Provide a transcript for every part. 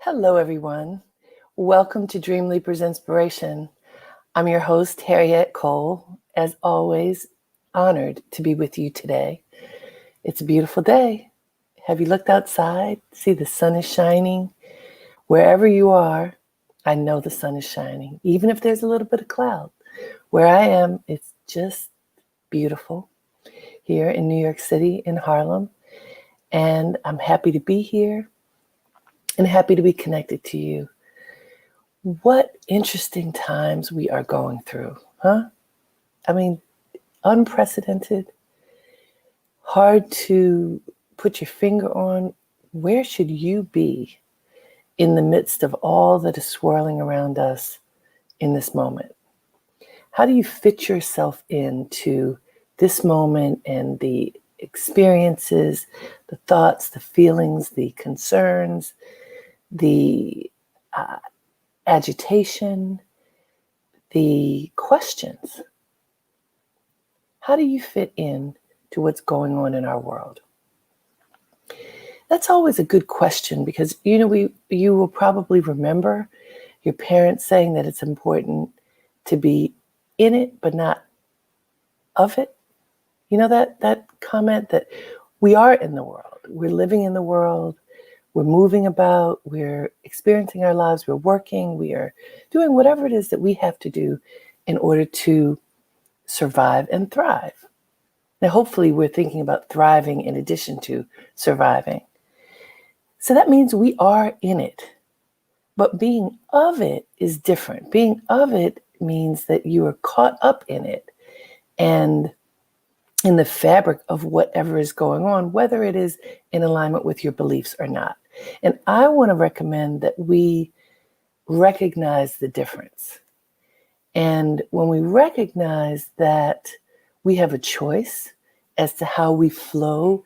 Hello, everyone. Welcome to Dreamleapers Inspiration. I'm your host, Harriet Cole. As always, honored to be with you today. It's a beautiful day. Have you looked outside? See, the sun is shining. Wherever you are, I know the sun is shining, even if there's a little bit of cloud. Where I am, it's just beautiful here in New York City, in Harlem. And I'm happy to be here and happy to be connected to you. What interesting times we are going through, huh? I mean, unprecedented, hard to put your finger on. Where should you be in the midst of all that is swirling around us in this moment? How do you fit yourself into this moment and the experiences, the thoughts, the feelings, the concerns, the agitation, the questions? How do you fit in to what's going on in our world? That's always a good question because, you will probably remember your parents saying that it's important to be in it, but not of it. You know, that comment that we are in the world, we're living in the world, we're moving about, we're experiencing our lives, we're working, we are doing whatever it is that we have to do in order to survive and thrive. Now, hopefully we're thinking about thriving in addition to surviving. So that means we are in it, but being of it is different. Being of it means that you are caught up in it and in the fabric of whatever is going on, whether it is in alignment with your beliefs or not. And I want to recommend that we recognize the difference. And when we recognize that we have a choice as to how we flow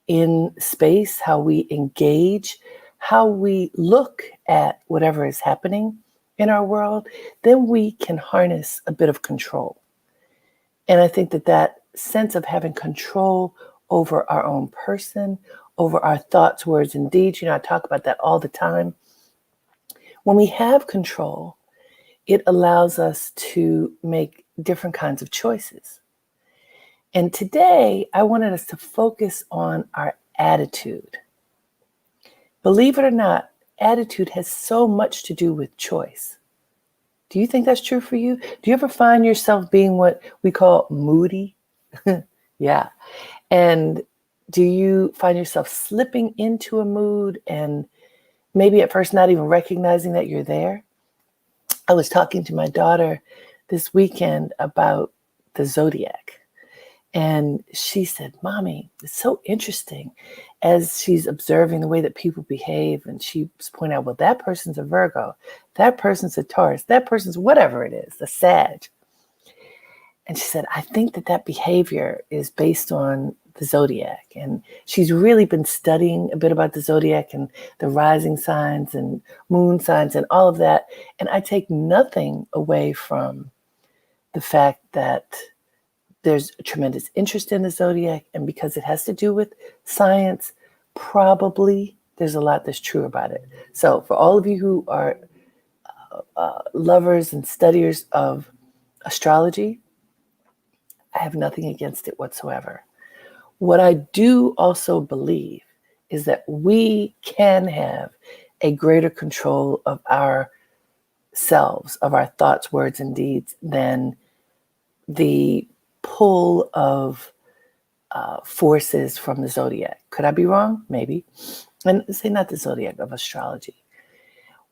in space, how we engage, how we look at whatever is happening in our world, then we can harness a bit of control. And I think that sense of having control over our own person, over our thoughts, words, and deeds, I talk about that all the time. When we have control, it allows us to make different kinds of choices. And today, I wanted us to focus on our attitude. Believe it or not, attitude has so much to do with choice. Do you think that's true for you? Do you ever find yourself being what we call moody? Yeah. And do you find yourself slipping into a mood and maybe at first not even recognizing that you're there? I was talking to my daughter this weekend about the zodiac. And she said, Mommy, it's so interesting as she's observing the way that people behave. And she was pointing out, well, that person's a Virgo, that person's a Taurus, that person's whatever it is, a Sag. And she said, I think that behavior is based on the zodiac. And she's really been studying a bit about the zodiac and the rising signs and moon signs and all of that. And I take nothing away from the fact that there's a tremendous interest in the zodiac, and because it has to do with science, probably there's a lot that's true about it. So for all of you who are lovers and studiers of astrology, I have nothing against it whatsoever. What I do also believe is that we can have a greater control of ourselves, of our thoughts, words, and deeds than the pull of forces from the zodiac. Could I be wrong? Maybe. And say not the zodiac, of astrology.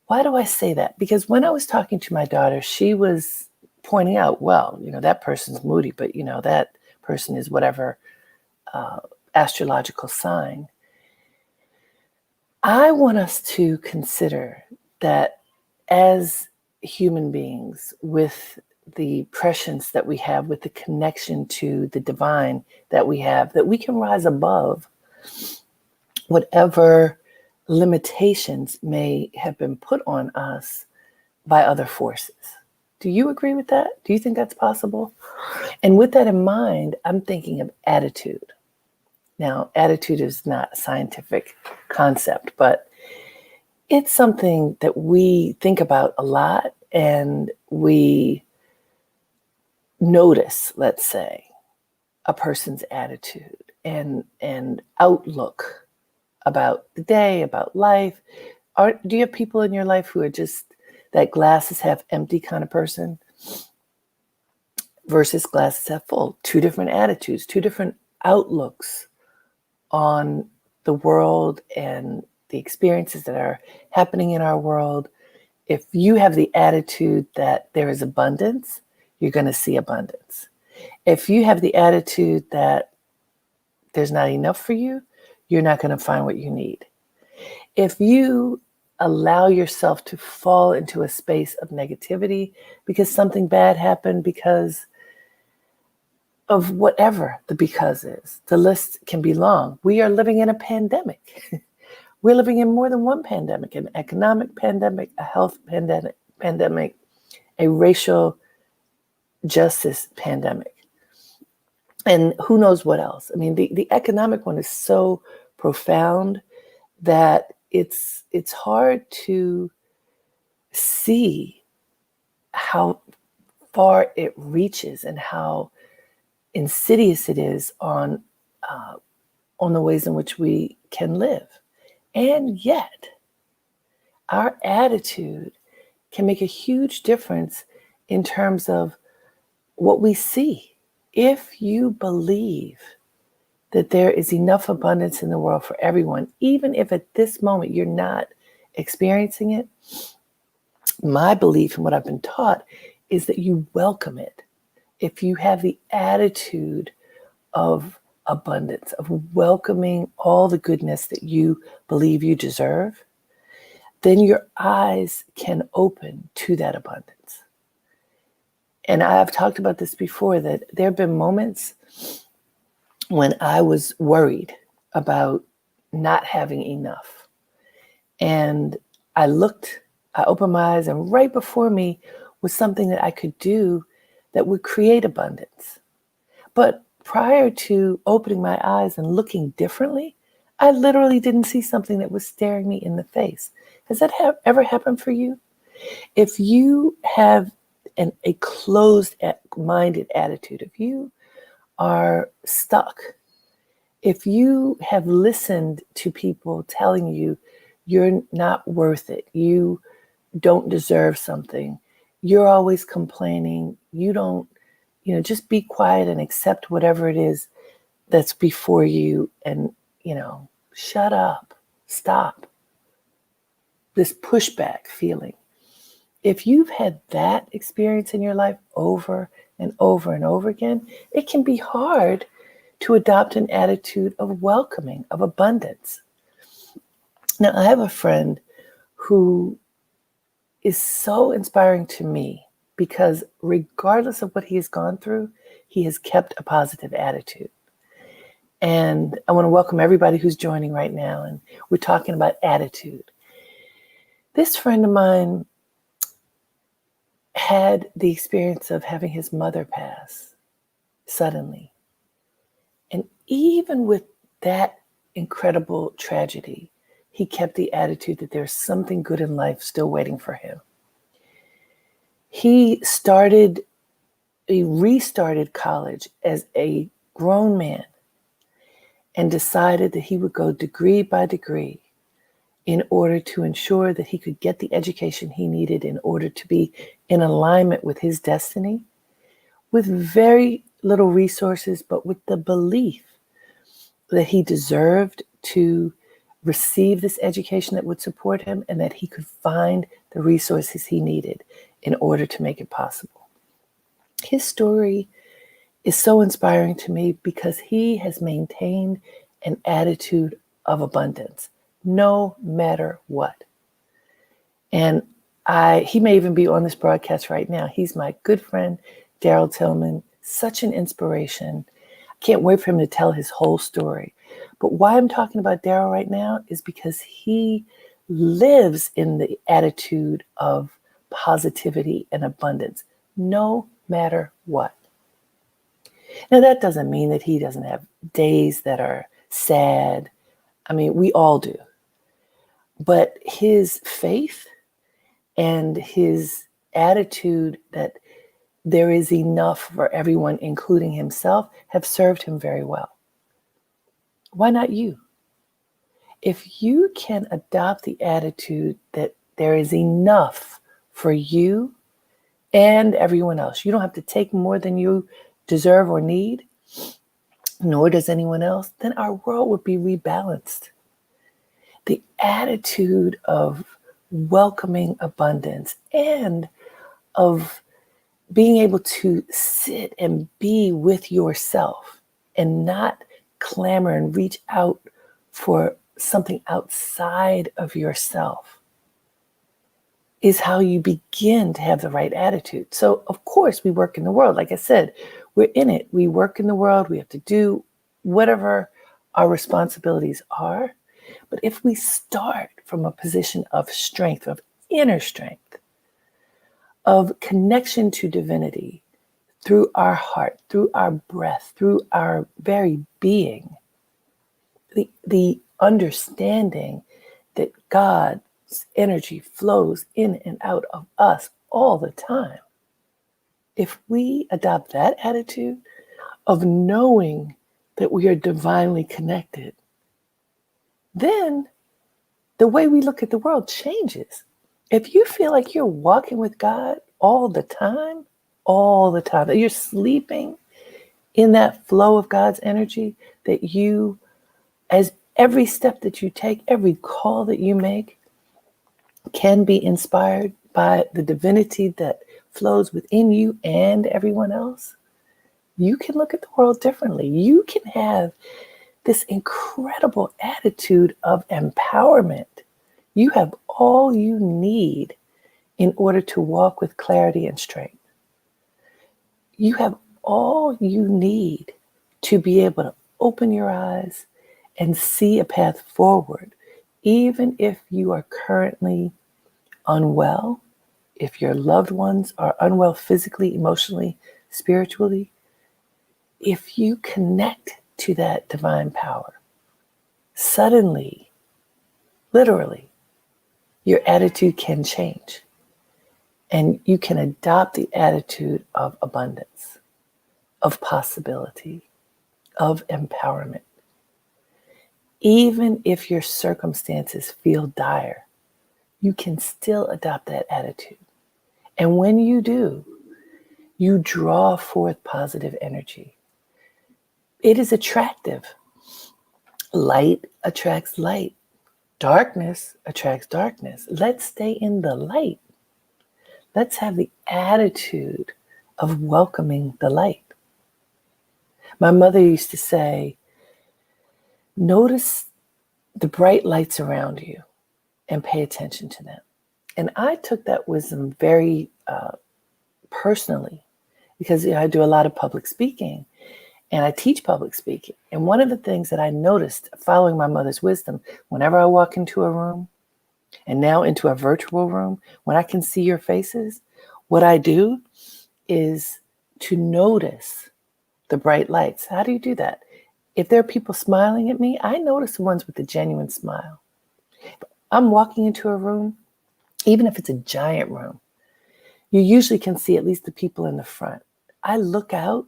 Why do I say that? Because when I was talking to my daughter, she was pointing out, well, that person's moody, but that person is whatever astrological sign. I want us to consider that as human beings with the prescience that we have, with the connection to the divine that we have, that we can rise above whatever limitations may have been put on us by other forces. Do you agree with that? Do you think that's possible? And with that in mind, I'm thinking of attitude. Now, attitude is not a scientific concept, but It's something that we think about a lot, and we notice, let's say, a person's attitude and outlook about the day, about life. Do you have people in your life who are just that glasses half empty kind of person versus glasses half full? Two different attitudes, two different outlooks on the world and the experiences that are happening in our world. If you have the attitude that there is abundance, you're going to see abundance. If you have the attitude that there's not enough for you, you're not going to find what you need. If you allow yourself to fall into a space of negativity because something bad happened, because of whatever the because is, the list can be long. We are living in a pandemic. We're living in more than one pandemic: an economic pandemic, a health pandemic, a racial justice pandemic, and who knows what else. I mean, the economic one is so profound that it's hard to see how far it reaches and how insidious it is on the ways in which we can live. And yet, our attitude can make a huge difference in terms of what we see. If you believe that there is enough abundance in the world for everyone, even if at this moment you're not experiencing it, my belief and what I've been taught is that you welcome it. If you have the attitude of abundance, of welcoming all the goodness that you believe you deserve, then your eyes can open to that abundance. And I've talked about this before, that there have been moments when I was worried about not having enough. And I opened my eyes, and right before me was something that I could do that would create abundance. But prior to opening my eyes and looking differently, I literally didn't see something that was staring me in the face. Has that ever happened for you? If you have a closed-minded attitude, if you are stuck, if you have listened to people telling you you're not worth it, you don't deserve something, you're always complaining, you don't, just be quiet and accept whatever it is that's before you, and, shut up, stop. This pushback feeling. If you've had that experience in your life over and over and over again, it can be hard to adopt an attitude of welcoming, of abundance. Now, I have a friend who is so inspiring to me because regardless of what he has gone through, he has kept a positive attitude. And I want to welcome everybody who's joining right now. And we're talking about attitude. This friend of mine had the experience of having his mother pass suddenly. And even with that incredible tragedy, he kept the attitude that there's something good in life still waiting for him. He restarted college as a grown man and decided that he would go degree by degree in order to ensure that he could get the education he needed in order to be in alignment with his destiny, with very little resources, but with the belief that he deserved to receive this education that would support him and that he could find the resources he needed in order to make it possible. His story is so inspiring to me because he has maintained an attitude of abundance, no matter what. And he may even be on this broadcast right now. He's my good friend, Daryl Tillman, such an inspiration. I can't wait for him to tell his whole story. But why I'm talking about Daryl right now is because he lives in the attitude of positivity and abundance, no matter what. Now, that doesn't mean that he doesn't have days that are sad. I mean, we all do. But his faith and his attitude that there is enough for everyone, including himself, have served him very well. Why not you? If you can adopt the attitude that there is enough for you and everyone else, you don't have to take more than you deserve or need, nor does anyone else, then our world would be rebalanced. The attitude of welcoming abundance and of being able to sit and be with yourself and not clamor and reach out for something outside of yourself is how you begin to have the right attitude. So, of course, we work in the world. Like I said, we're in it. We work in the world. We have to do whatever our responsibilities are. But if we start from a position of strength, of inner strength, of connection to divinity through our heart, through our breath, through our very being, the understanding that God's energy flows in and out of us all the time. If we adopt that attitude of knowing that we are divinely connected, then the way we look at the world changes. If you feel like you're walking with God all the time, that you're sleeping in that flow of God's energy, that you, as every step that you take, every call that you make, can be inspired by the divinity that flows within you and everyone else, you can look at the world differently. You can have this incredible attitude of empowerment. You have all you need in order to walk with clarity and strength. You have all you need to be able to open your eyes and see a path forward, even if you are currently unwell, if your loved ones are unwell physically, emotionally, spiritually. If you connect to that divine power, suddenly, literally, your attitude can change. And you can adopt the attitude of abundance, of possibility, of empowerment. Even if your circumstances feel dire, you can still adopt that attitude. And when you do, you draw forth positive energy. It is attractive. Light attracts light. Darkness attracts darkness. Let's stay in the light. Let's have the attitude of welcoming the light. My mother used to say, notice the bright lights around you and pay attention to them. And I took that wisdom very personally because I do a lot of public speaking and I teach public speaking. And one of the things that I noticed following my mother's wisdom, whenever I walk into a room and now into a virtual room, when I can see your faces, what I do is to notice the bright lights. How do you do that? If there are people smiling at me, I notice the ones with the genuine smile. I'm walking into a room, even if it's a giant room, you usually can see at least the people in the front. I look out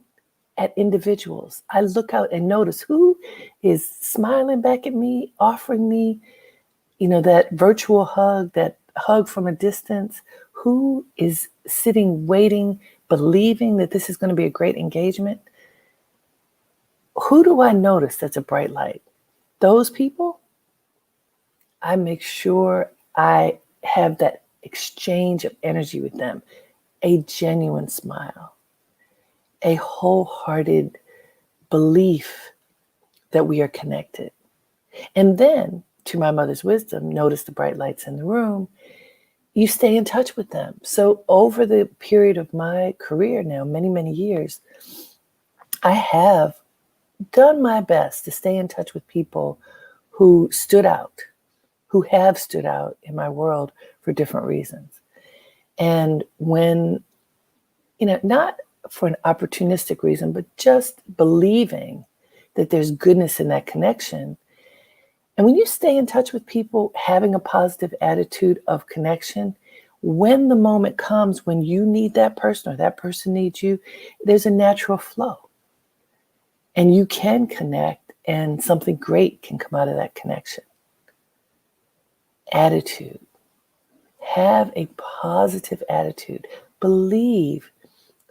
at individuals. I look out and notice who is smiling back at me, offering me, that virtual hug, that hug from a distance, who is sitting, waiting, believing that this is going to be a great engagement. Who do I notice that's a bright light? Those people, I make sure I have that exchange of energy with them, a genuine smile, a wholehearted belief that we are connected. And then, to my mother's wisdom, notice the bright lights in the room, you stay in touch with them. So over the period of my career now, many, many years, I have done my best to stay in touch with people who stood out, who have stood out in my world for different reasons. And when, not for an opportunistic reason, but just believing that there's goodness in that connection, And when you stay in touch with people, having a positive attitude of connection, when the moment comes when you need that person or that person needs you, there's a natural flow. And you can connect, and something great can come out of that connection. Attitude. Have a positive attitude. Believe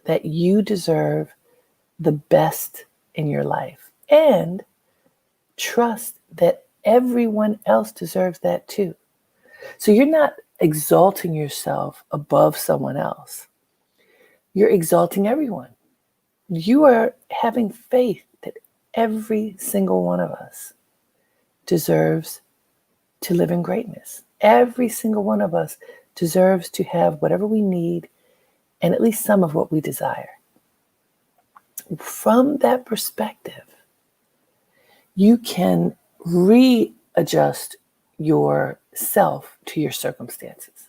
that you deserve the best in your life, and trust that everyone else deserves that too. So you're not exalting yourself above someone else. You're exalting everyone. You are having faith that every single one of us deserves to live in greatness. Every single one of us deserves to have whatever we need and at least some of what we desire. From that perspective, you can readjust yourself to your circumstances.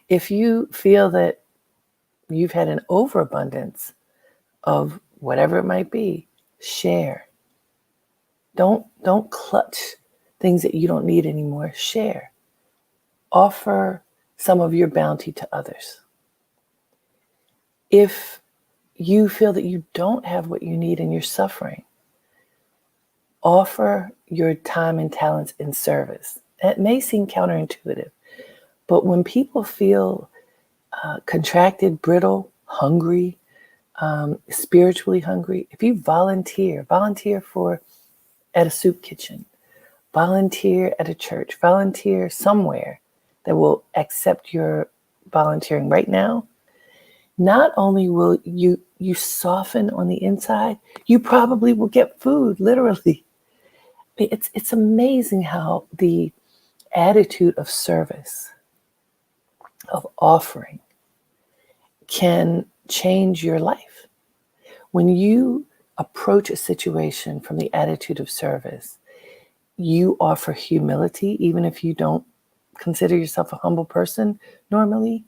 If you feel that you've had an overabundance of whatever it might be, share. Don't clutch things that you don't need anymore. Share. Offer some of your bounty to others. If you feel that you don't have what you need and you're suffering, offer your time and talents in service. That may seem counterintuitive, but when people feel contracted, brittle, hungry, spiritually hungry, if you volunteer for at a soup kitchen, volunteer at a church, volunteer somewhere that will accept your volunteering right now, not only will you soften on the inside, you probably will get food, literally. It's amazing how the attitude of service, of offering, can change your life. When you approach a situation from the attitude of service, you offer humility, even if you don't consider yourself a humble person normally.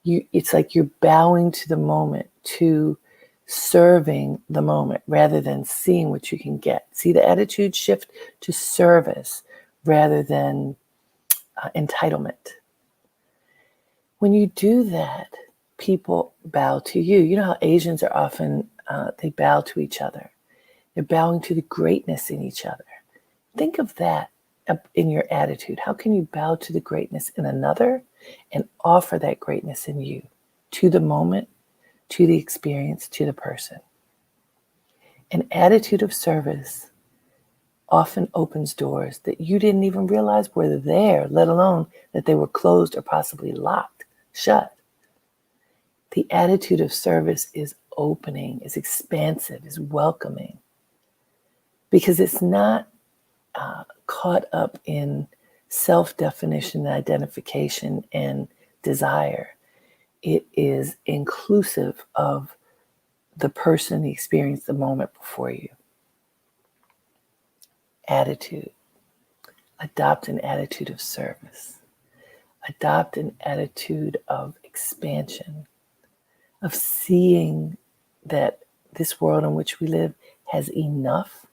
It's like you're bowing to the moment, to serving the moment rather than seeing what you can get. See the attitude shift to service rather than entitlement. When you do that, people bow to you. You know how Asians are often, they bow to each other. They're bowing to the greatness in each other. Think of that in your attitude. How can you bow to the greatness in another and offer that greatness in you to the moment, to the experience, to the person? An attitude of service often opens doors that you didn't even realize were there, let alone that they were closed or possibly locked, shut. The attitude of service is opening, is expansive, is welcoming, because it's not caught up in self-definition, identification, and desire. It is inclusive of the person, the experience, the moment before you. Attitude. Adopt an attitude of service. Adopt an attitude of expansion, of seeing that this world in which we live has enough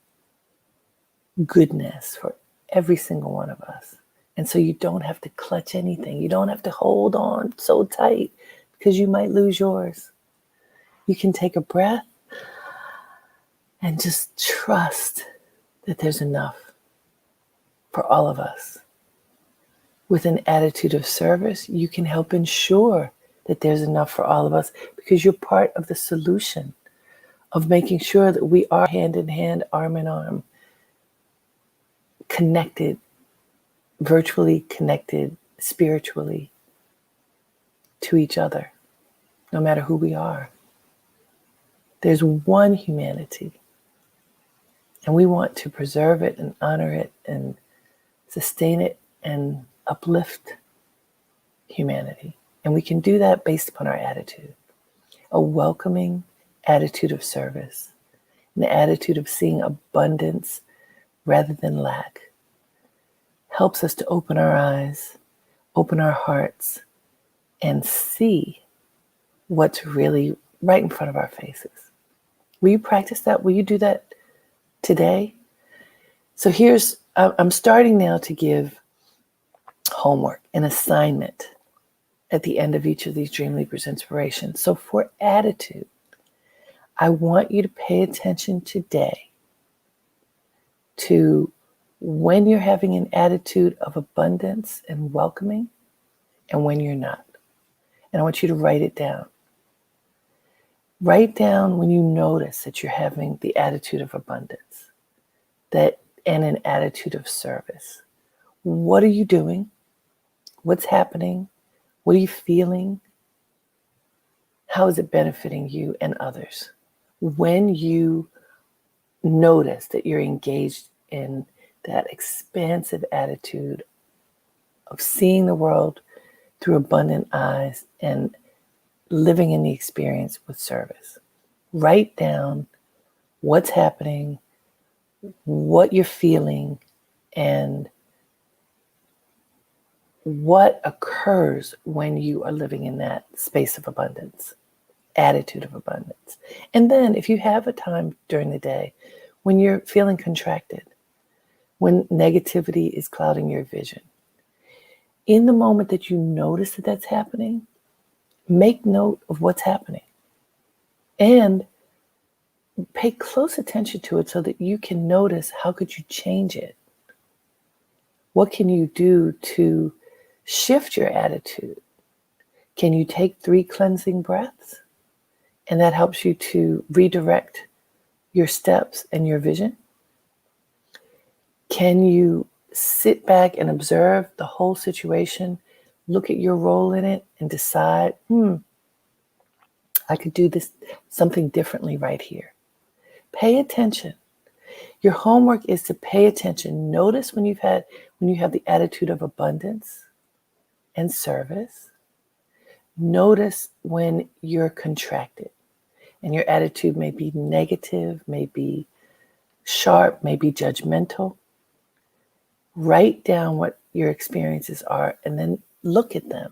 goodness for every single one of us. And so you don't have to clutch anything. You don't have to hold on so tight because you might lose yours. You can take a breath and just trust that there's enough for all of us. With an attitude of service, you can help ensure that there's enough for all of us because you're part of the solution of making sure that we are hand in hand, arm in arm, connected, virtually connected, spiritually to each other, no matter who we are. There's one humanity, and we want to preserve it and honor it and sustain it and uplift humanity. And we can do that based upon our attitude, a welcoming attitude of service, an attitude of seeing abundance rather than lack. Helps us to open our eyes, open our hearts, and see what's really right in front of our faces. Will you practice that? Will you do that today? So here's I'm starting now to give homework, an assignment at the end of each of these Dreamleapers Inspiration. So for attitude, I want you to pay attention today to when you're having an attitude of abundance and welcoming and when you're not. And I want you to write it down. Write down when you notice that you're having the attitude of abundance and an attitude of service. What are you doing? What's happening? What are you feeling? How is it benefiting you and others? When you notice that you're engaged in that expansive attitude of seeing the world through abundant eyes and living in the experience with service. Write down what's happening, what you're feeling, and what occurs when you are living in that space of abundance, attitude of abundance. And then if you have a time during the day when you're feeling contracted, when negativity is clouding your vision, in the moment that you notice that that's happening, make note of what's happening and pay close attention to it so that you can notice how could you change it. What can you do to shift your attitude? Can you take 3 cleansing breaths? And that helps you to redirect your steps and your vision. Can you sit back and observe the whole situation, look at your role in it, and decide, I could do this something differently right here. Pay attention. Your homework is to pay attention. Notice when you have the attitude of abundance and service. Notice when you're contracted and your attitude may be negative, may be sharp, may be judgmental. Write down what your experiences are and then look at them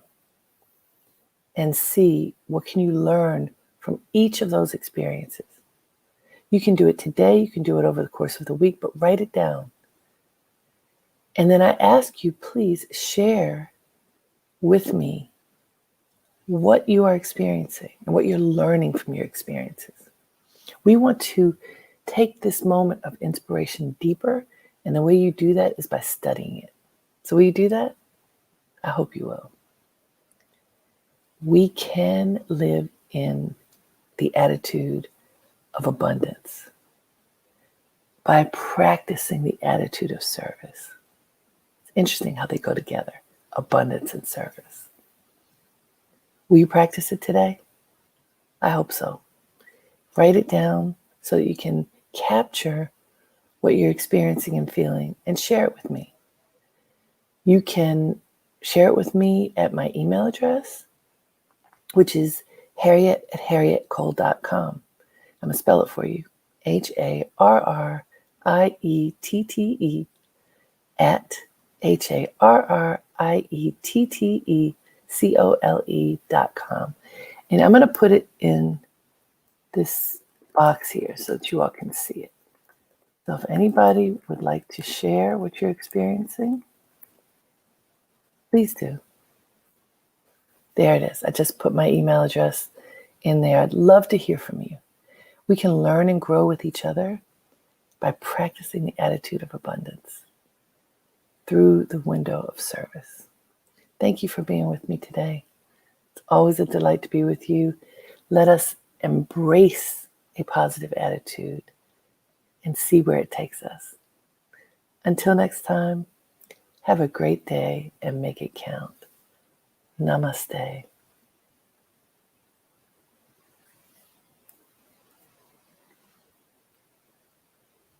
and see what can you learn from each of those experiences. You can do it today, you can do it over the course of the week, but write it down. And then I ask you, please share with me what you are experiencing and what you're learning from your experiences. We want to take this moment of inspiration deeper, and the way you do that is by studying it. So will you do that? I hope you will. We can live in the attitude of abundance by practicing the attitude of service. It's interesting how they go together, abundance and service. Will you practice it today? I hope so. Write it down so that you can capture what you're experiencing and feeling and share it with me. You can share it with me at my email address, which is harriet@harrietcole.com. I'm going to spell it for you. HARRIETTE at HARRIETTECOLE.com. And I'm going to put it in this box here so that you all can see it. So if anybody would like to share what you're experiencing, please do. There it is. I just put my email address in there. I'd love to hear from you. We can learn and grow with each other by practicing the attitude of abundance through the window of service. Thank you for being with me today. It's always a delight to be with you. Let us embrace a positive attitude and see where it takes us. Until next time, have a great day and make it count. Namaste.